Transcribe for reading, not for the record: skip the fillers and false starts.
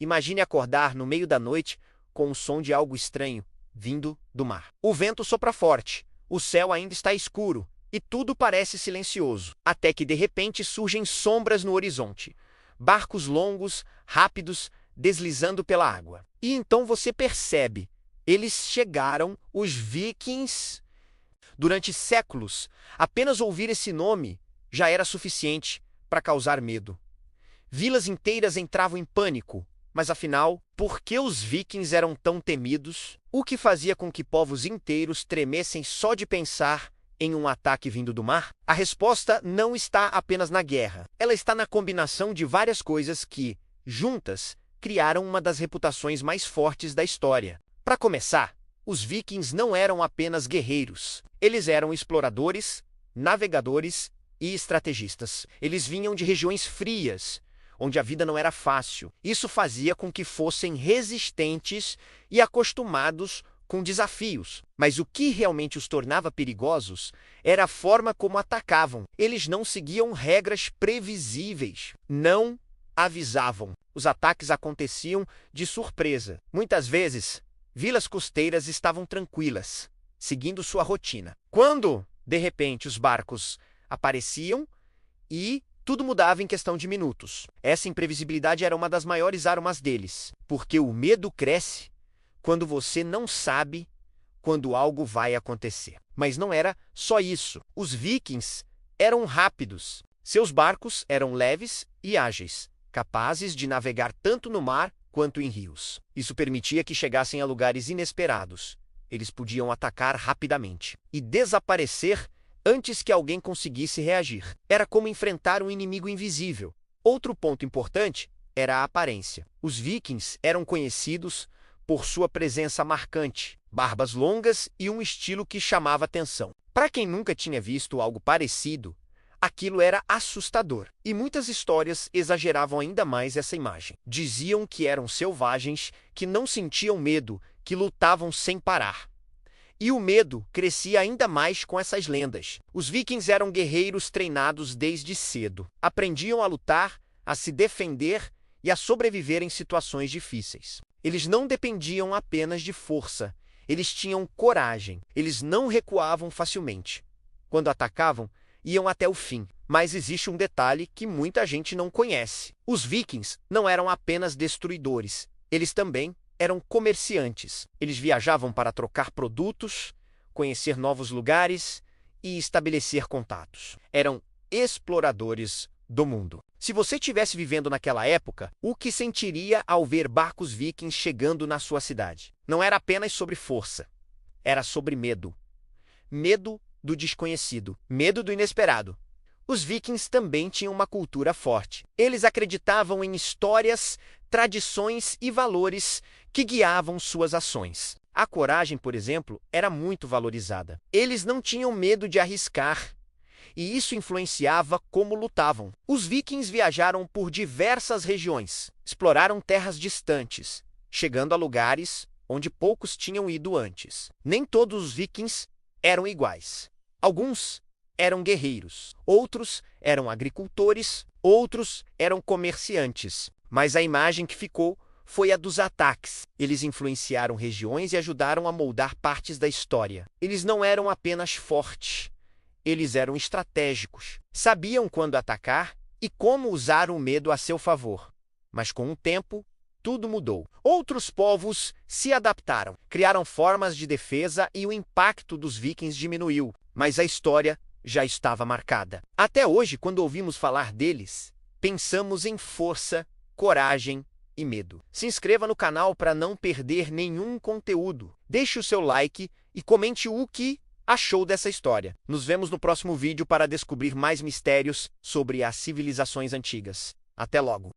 Imagine acordar no meio da noite com o som de algo estranho vindo do mar. O vento sopra forte, o céu ainda está escuro e tudo parece silencioso, até que de repente surgem sombras no horizonte. Barcos longos, rápidos, deslizando pela água. E então você percebe, eles chegaram, os Vikings. Durante séculos, apenas ouvir esse nome já era suficiente para causar medo. Vilas inteiras entravam em pânico, mas afinal, por que os Vikings eram tão temidos? O que fazia com que povos inteiros tremessem só de pensar em um ataque vindo do mar? A resposta não está apenas na guerra. Ela está na combinação de várias coisas que, juntas, criaram uma das reputações mais fortes da história. Para começar, os Vikings não eram apenas guerreiros. Eles eram exploradores, navegadores e estrategistas. Eles vinham de regiões frias, onde a vida não era fácil. Isso fazia com que fossem resistentes e acostumados com desafios. Mas o que realmente os tornava perigosos era a forma como atacavam. Eles não seguiam regras previsíveis, não avisavam. Os ataques aconteciam de surpresa. Muitas vezes, vilas costeiras estavam tranquilas, seguindo sua rotina. Quando, de repente, os barcos apareciam e tudo mudava em questão de minutos. Essa imprevisibilidade era uma das maiores armas deles, porque o medo cresce quando você não sabe quando algo vai acontecer. Mas não era só isso. Os Vikings eram rápidos. Seus barcos eram leves e ágeis, capazes de navegar tanto no mar quanto em rios. Isso permitia que chegassem a lugares inesperados. Eles podiam atacar rapidamente e desaparecer antes que alguém conseguisse reagir. Era como enfrentar um inimigo invisível. Outro ponto importante era a aparência. Os Vikings eram conhecidos por sua presença marcante, barbas longas e um estilo que chamava atenção. Para quem nunca tinha visto algo parecido, aquilo era assustador. E muitas histórias exageravam ainda mais essa imagem. Diziam que eram selvagens, que não sentiam medo, que lutavam sem parar. E o medo crescia ainda mais com essas lendas. Os Vikings eram guerreiros treinados desde cedo. Aprendiam a lutar, a se defender e a sobreviver em situações difíceis. Eles não dependiam apenas de força. Eles tinham coragem. Eles não recuavam facilmente. Quando atacavam, iam até o fim. Mas existe um detalhe que muita gente não conhece. Os Vikings não eram apenas destruidores. Eles também eram comerciantes. Eles viajavam para trocar produtos, conhecer novos lugares e estabelecer contatos. Eram exploradores do mundo. Se você estivesse vivendo naquela época, o que sentiria ao ver barcos vikings chegando na sua cidade? Não era apenas sobre força, era sobre medo. Medo do desconhecido, medo do inesperado. Os vikings também tinham uma cultura forte. Eles acreditavam em histórias, tradições e valores que guiavam suas ações. A coragem, por exemplo, era muito valorizada. Eles não tinham medo de arriscar, e isso influenciava como lutavam. Os vikings viajaram por diversas regiões, exploraram terras distantes, chegando a lugares onde poucos tinham ido antes. Nem todos os vikings eram iguais. Alguns eram guerreiros, outros eram agricultores, outros eram comerciantes. Mas a imagem que ficou foi a dos ataques. Eles influenciaram regiões e ajudaram a moldar partes da história. Eles não eram apenas fortes, eles eram estratégicos. Sabiam quando atacar e como usar o medo a seu favor. Mas com o tempo, tudo mudou. Outros povos se adaptaram, criaram formas de defesa e o impacto dos vikings diminuiu. Mas a história já estava marcada. Até hoje, quando ouvimos falar deles, pensamos em força, coragem e medo. Se inscreva no canal para não perder nenhum conteúdo. Deixe o seu like e comente o que achou dessa história. Nos vemos no próximo vídeo para descobrir mais mistérios sobre as civilizações antigas. Até logo!